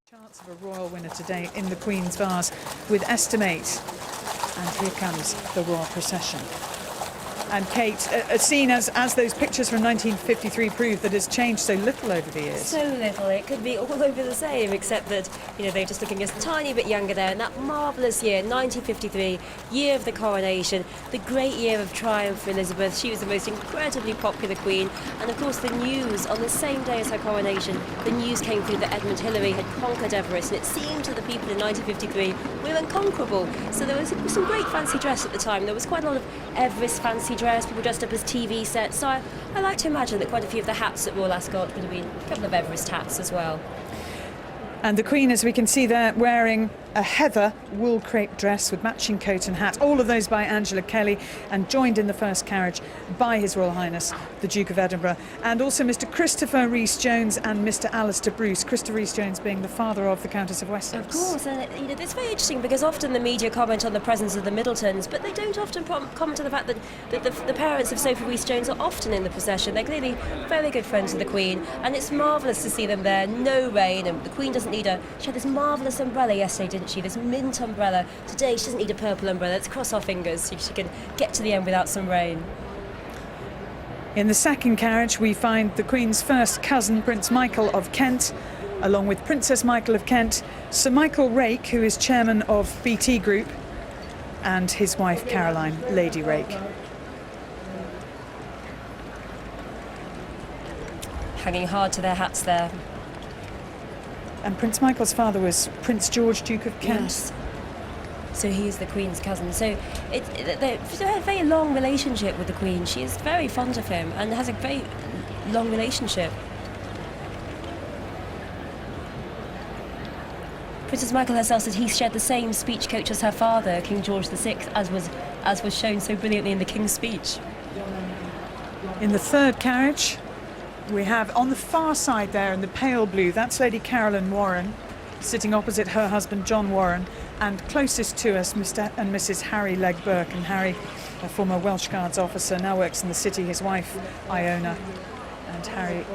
Chance of a royal winner today in the Queen's Vase with Estimate. And here comes the royal procession. And Kate, a scene as those pictures from 1953 prove that has changed so little over the years. So little. It could be all over the same, except that, they're just looking just a tiny bit younger there. And that marvellous year, 1953, year of the coronation, the great year of triumph for Elizabeth. She was the most incredibly popular queen. And of course, the news, on the same day as her coronation, the news came through that Edmund Hillary had conquered Everest. And it seemed to the people in 1953 we were unconquerable. So there was some great fancy dress at the time. There was quite a lot of Everest fancy dress, people dressed up as TV sets, so I like to imagine that quite a few of the hats at Royal Ascot would have been a couple of Everest hats as well. And the Queen, as we can see there, wearing a heather wool crepe dress with matching coat and hat, all of those by Angela Kelly, and joined in the first carriage by His Royal Highness the Duke of Edinburgh, and also Mr Christopher Rhys-Jones and Mr Alistair Bruce. Christopher Rhys-Jones being the father of the Countess of Wessex. Of course, and it's very interesting because often the media comment on the presence of the Middletons, but they don't often comment on the fact that the parents of Sophie Rhys-Jones are often in the procession. They're clearly very good friends of the Queen, and it's marvellous to see them there. No rain, and the Queen doesn't need she had this marvellous umbrella yesterday, didn't she? This mint umbrella. Today she doesn't need a purple umbrella. Let's cross our fingers so she can get to the end without some rain. In the second carriage we find the Queen's first cousin, Prince Michael of Kent, along with Princess Michael of Kent, Sir Michael Rake, who is chairman of BT Group, and his wife Caroline, Lady Rake. Hanging hard to their hats there. And Prince Michael's father was Prince George, Duke of Kent. Yes. So he is the Queen's cousin. So they have a very long relationship with the Queen. She is very fond of him and has a very long relationship. Princess Michael herself said he shared the same speech coach as her father, King George VI, as was shown so brilliantly in the King's speech. In the third carriage, we have on the far side there in the pale blue, that's Lady Caroline Warren, sitting opposite her husband John Warren, and closest to us Mr and Mrs Harry Legg-Burke. And Harry, a former Welsh Guards officer, now works in the city, his wife Iona. And Harry,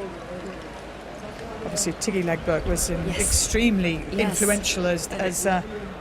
obviously Tiggy Legg-Burke was extremely influential as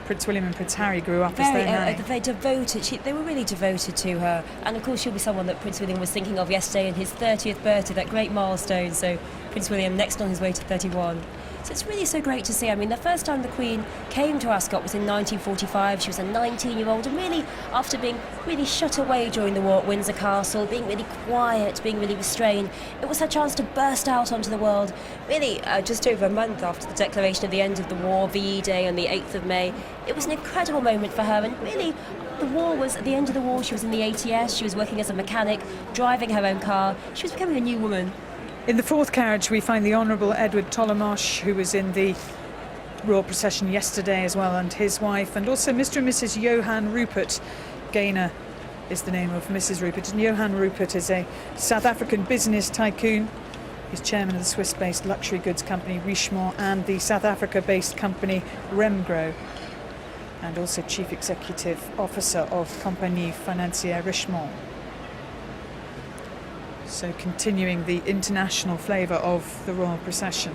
Prince William and Prince Harry grew up as their nanny. Very devoted. They were really devoted to her, and of course she'll be someone that Prince William was thinking of yesterday in his 30th birthday, that great milestone. So Prince William next on his way to 31. So it's really so great to see. I mean, the first time the Queen came to Ascot was in 1945. She was a 19-year-old, and really, after being really shut away during the war at Windsor Castle, being really quiet, being really restrained, it was her chance to burst out onto the world, really just over a month after the declaration of the end of the war, VE Day on the 8th of May. It was an incredible moment for her, and really, the war was, at the end of the war, she was in the ATS, she was working as a mechanic, driving her own car, she was becoming a new woman. In the fourth carriage we find the Honourable Edward Tollemache, who was in the royal procession yesterday as well, and his wife, and also Mr and Mrs Johan Rupert. Gaynor is the name of Mrs Rupert, and Johan Rupert is a South African business tycoon. He's chairman of the Swiss-based luxury goods company Richemont and the South Africa-based company Remgro, and also chief executive officer of Compagnie Financière Richemont. So continuing the international flavour of the royal procession.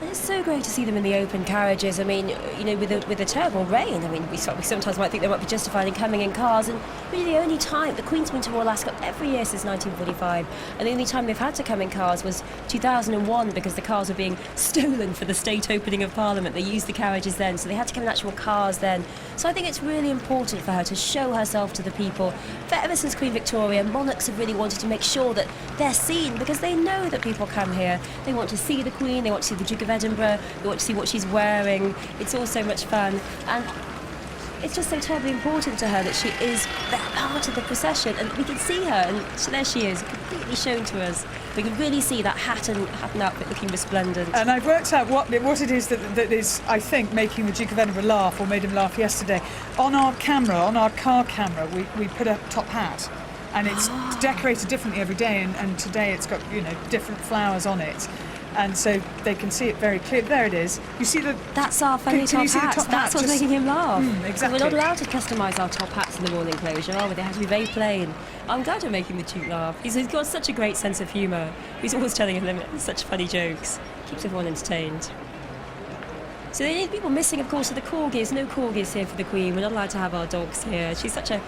And it's so great to see them in the open carriages. I mean, with the terrible rain, I mean, we sometimes might think they might be justified in coming in cars, and really the only time, the Queen's been to Royal Ascot every year since 1945, and the only time they've had to come in cars was 2001 because the cars were being stolen for the state opening of Parliament. They used the carriages then, so they had to come in actual cars then. So I think it's really important for her to show herself to the people. For ever since Queen Victoria, monarchs have really wanted to make sure that they're seen because they know that people come here. They want to see the Queen, they want to see the Duke of Edinburgh, they want to see what she's wearing. It's all so much fun, and it's just so terribly important to her that she is part of the procession, and we can see her, and there she is, completely shown to us. We can really see that hat and outfit looking resplendent. And I've worked out what it is that is, I think, making the Duke of Edinburgh laugh, or made him laugh yesterday. On our camera, on our car camera, we put a top hat, and it's decorated differently every day, and today it's got different flowers on it. And so they can see it very clear. There it is. You see the... That's our funny top hat. That's what's making him laugh. Exactly. We're not allowed to customise our top hats in the royal enclosure, are we? They have to be very plain. I'm glad you're making the Duke laugh. He's got such a great sense of humour. He's always telling him such funny jokes. Keeps everyone entertained. So the only people missing, of course, are the corgis. No corgis here for the Queen. We're not allowed to have our dogs here. She's such a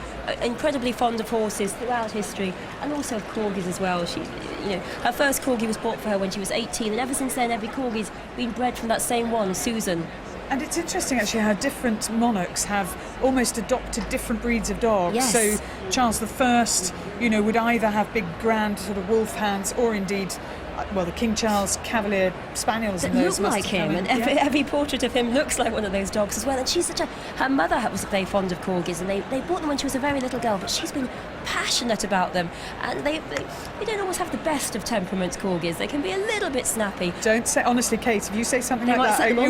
incredibly fond of horses throughout history, and also of corgis as well. She, her first corgi was bought for her when she was 18, and ever since then, every corgi's been bred from that same one, Susan. And it's interesting actually how different monarchs have almost adopted different breeds of dogs. Yes. So Charles I, would either have big grand sort of wolfhounds or indeed, the King Charles Cavalier Spaniels. That and those look must like have him, come in. and every portrait of him looks like one of those dogs as well. And she's her mother was very fond of corgis, and they bought them when she was a very little girl, but she's been passionate about them. And they don't always have the best of temperaments, corgis. They can be a little bit snappy. Don't say, honestly, Kate, if you say something They like might that, set them on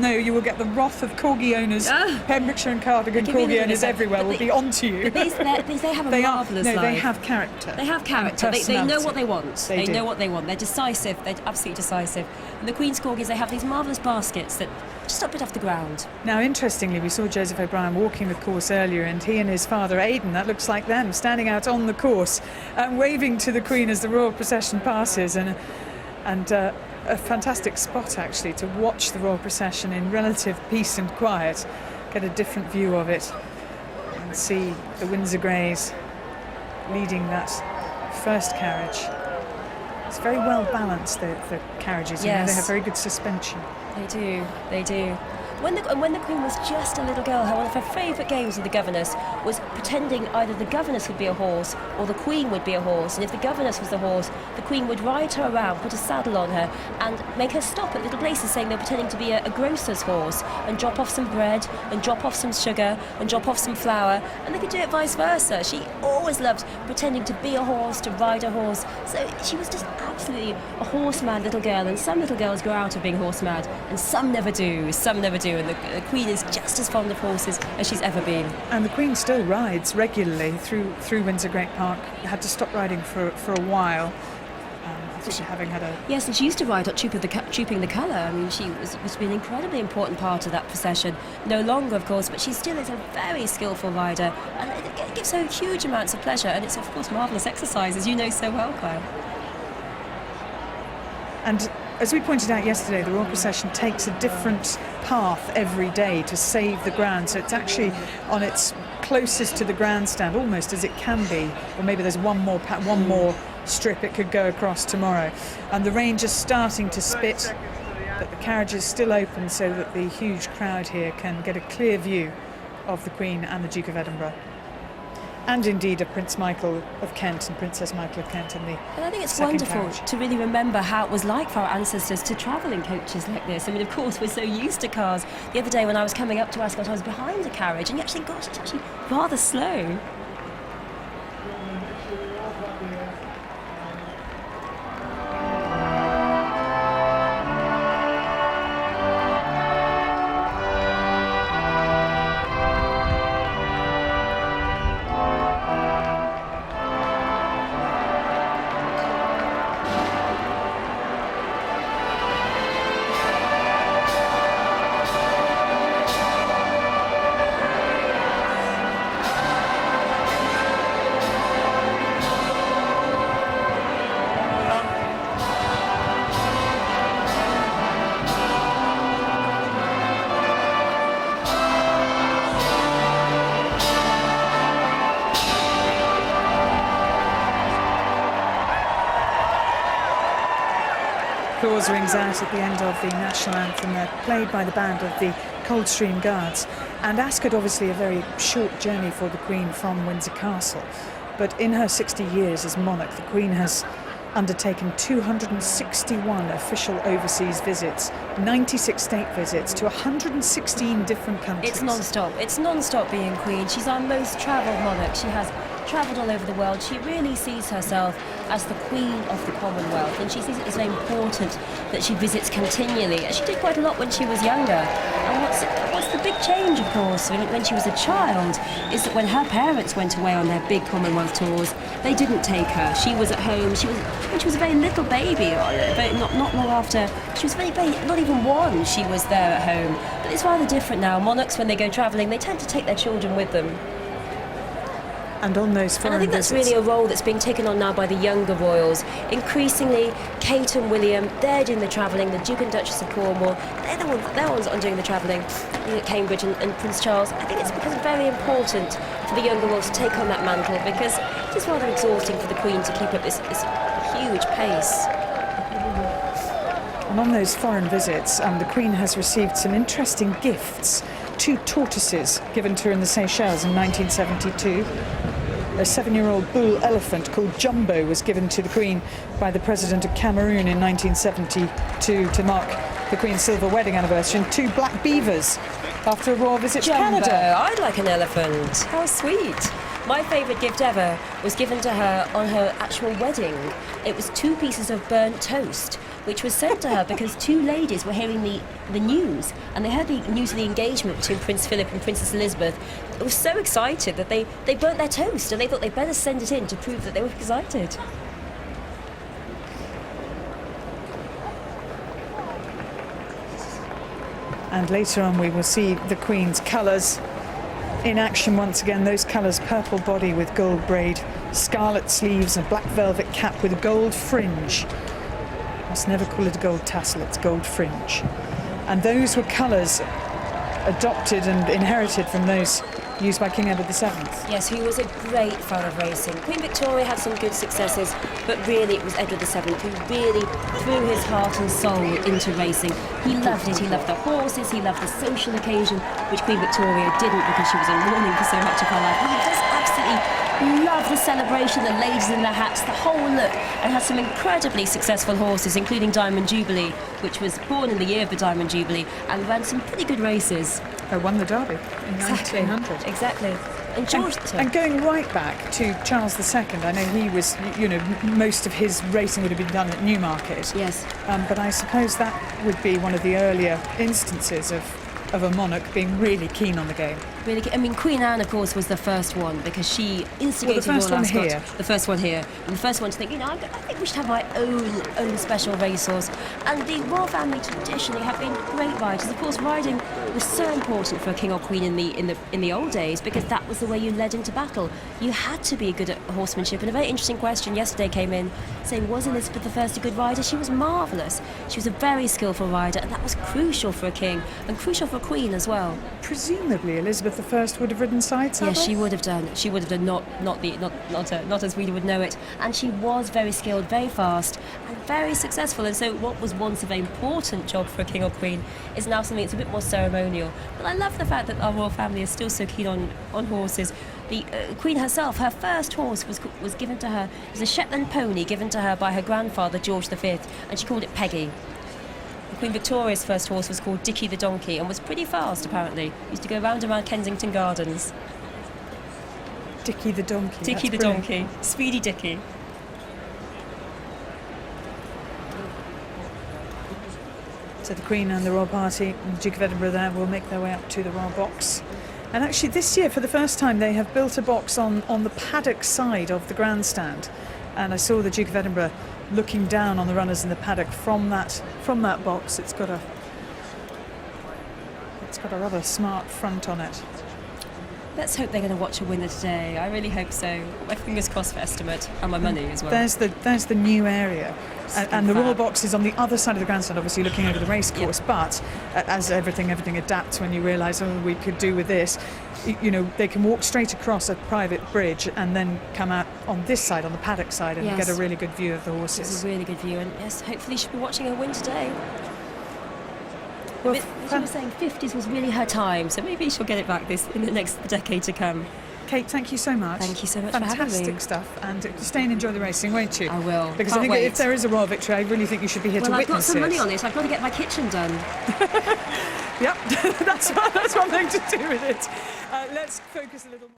me. you will get the wrath of corgi owners. Pembrokeshire and Cardigan Give me a corgi little owners bit of- everywhere but will be onto you. They have a marvellous life. They have character. They have character. And They know personality. what they want. They do. know what they want. They're decisive. They're absolutely decisive. And the Queen's corgis, they have these marvellous baskets that just up it off the ground. Now, interestingly, we saw Joseph O'Brien walking the course earlier, and he and his father, Aidan, that looks like them, standing out on the course, waving to the Queen as the royal procession passes, and a fantastic spot, actually, to watch the royal procession in relative peace and quiet, get a different view of it, and see the Windsor Greys leading that first carriage. It's very well balanced, the carriages. Yes. They have very good suspension. They do. When the Queen was just a little girl, one of her favourite games with the governess was pretending either the governess would be a horse or the Queen would be a horse. And if the governess was the horse, the Queen would ride her around, put a saddle on her, and make her stop at little places saying they're pretending to be a grocer's horse, and drop off some bread, and drop off some sugar, and drop off some flour. And they could do it vice versa. She always loved pretending to be a horse, to ride a horse. So she was just absolutely a horse-mad little girl. And some little girls grow out of being horse-mad, and some never do. And the Queen is just as fond of horses as she's ever been. And the Queen still rides regularly through Windsor Great Park. Had to stop riding for a while. After having had a... Yes, and she used to ride at Trooping the Colour. I mean, she was an incredibly important part of that procession. No longer, of course, but she still is a very skillful rider, and it gives her huge amounts of pleasure, and it's, of course, marvellous exercise, as you know so well, Claire. And as we pointed out yesterday, the royal procession takes a different path every day to save the ground. So it's actually on its closest to the grandstand, almost as it can be. Or maybe there's one more strip it could go across tomorrow. And the rain just starting to spit, but the carriage is still open so that the huge crowd here can get a clear view of the Queen and the Duke of Edinburgh. And indeed of Prince Michael of Kent and Princess Michael of Kent in the And I think it's second wonderful carriage. to really remember how it was like for our ancestors to travel in coaches like this. I mean, of course, we're so used to cars. The other day when I was coming up to Ascot, I was behind a carriage, and you actually, gosh, it's actually rather slow. Applause rings out at the end of the national anthem. They're played by the band of the Coldstream Guards. And Ascot, obviously a very short journey for the Queen from Windsor Castle. But in her 60 years as monarch, the Queen has undertaken 261 official overseas visits, 96 state visits to 116 different countries. It's non-stop. It's non-stop being Queen. She's our most travelled monarch. She has travelled all over the world. She really sees herself as the Queen of the Commonwealth, and she sees it as very important that she visits continually. She did quite a lot when she was younger. And what's the big change, of course, when she was a child, is that when her parents went away on their big Commonwealth tours, they didn't take her. She was at home. When she was a very little baby, not long after, she was very, not even one, she was there at home. But it's rather different now. Monarchs, when they go travelling, they tend to take their children with them. And on those foreign And I think that's visits, really a role that's being taken on now by the younger royals. Increasingly, Kate and William, they're doing the travelling. The Duke and Duchess of Cornwall, they're the ones on doing the travelling. At Cambridge and Prince Charles, I think it's become very important for the younger royals to take on that mantle, because it is rather exhausting for the Queen to keep up this huge pace. and on those foreign visits, the Queen has received some interesting gifts. 2 tortoises given to her in the Seychelles in 1972. A 7-year-old bull elephant called Jumbo was given to the Queen by the President of Cameroon in 1972 to mark the Queen's silver wedding anniversary, and 2 black beavers after a royal visit to Jumbo, Canada. I'd like an elephant. How sweet. My favourite gift ever was given to her on her actual wedding. It was 2 pieces of burnt toast, which was sent to her because 2 ladies were hearing the news, and they heard the news of the engagement between Prince Philip and Princess Elizabeth. They were so excited that they burnt their toast, and they thought they'd better send it in to prove that they were excited. And later on we will see the Queen's colours in action once again. Those colours: purple body with gold braid, scarlet sleeves, and black velvet cap with a gold fringe. Must never call it a gold tassel, it's gold fringe. And those were colours adopted and inherited from those used by King Edward VII. Yes, he was a great fan of racing. Queen Victoria had some good successes, but really it was Edward VII who really threw his heart and soul into racing. He loved it. He loved the horses, he loved the social occasion, which Queen Victoria didn't because she was in mourning for so much of her life. He just absolutely loved the celebration, the ladies in their hats, the whole look, and had some incredibly successful horses, including Diamond Jubilee, which was born in the year of the Diamond Jubilee, and ran some pretty good races. I won the Derby in 1900. Exactly. And George... And going right back to Charles II, I know he was, most of his racing would have been done at Newmarket. Yes. But I suppose that would be one of the earlier instances of a monarch being really keen on the game. Really, I mean, Queen Anne, of course, was the first one because she instigated the first Royal one Ascot. here. The first one here. And the first one to think, I think we should have my own special racehorse. And the royal family traditionally have been great riders. Of course, riding was so important for a king or queen in the old days because that was the way you led into battle. You had to be good at horsemanship. And a very interesting question yesterday came in saying, was Elizabeth I a good rider? She was marvellous. She was a very skillful rider, and that was crucial for a king and crucial for a queen as well. Presumably Elizabeth I would have ridden side saddle? Yes, she would have done. She would have done, not as we would know it. And she was very skilled, very fast, and very successful. And so what was once a very important job for a king or queen is now something that's a bit more ceremonial. But I love the fact that our royal family is still so keen on horses. The Queen herself, her first horse was given to her. It was a Shetland pony given to her by her grandfather, George V, and she called it Peggy. Queen Victoria's first horse was called Dicky the Donkey and was pretty fast, apparently. Used to go round and round Kensington Gardens. Dicky the Donkey. Dicky the brilliant. Donkey. Speedy Dicky. So the Queen and the Royal Party and the Duke of Edinburgh there will make their way up to the Royal Box. And actually this year, for the first time, they have built a box on the paddock side of the grandstand. And I saw the Duke of Edinburgh looking down on the runners in the paddock from that box. It's got a rather smart front on it. Let's hope they're going to watch a winner today. I really hope so. My fingers crossed for Estimate and my money as well. There's the new area. And the Royal Box is on the other side of the grandstand, obviously looking over the racecourse. Yep. But as everything adapts when you realise, we could do with this. They can walk straight across a private bridge and then come out on this side, on the paddock side, and get a really good view of the horses. It's a really good view, and yes, hopefully she'll be watching her win today. Well, she was saying 50s was really her time, so maybe she'll get it back in the next decade to come. Kate, thank you so much. Thank you so much for having me. Fantastic stuff. And stay and enjoy the racing, won't you? I will. Because Can't I think wait. if there is a royal victory, I really think you should be here to witness it. Well, I've got some money on it. I've got to get my kitchen done. Yep, that's one thing to do with it. Let's focus a little more.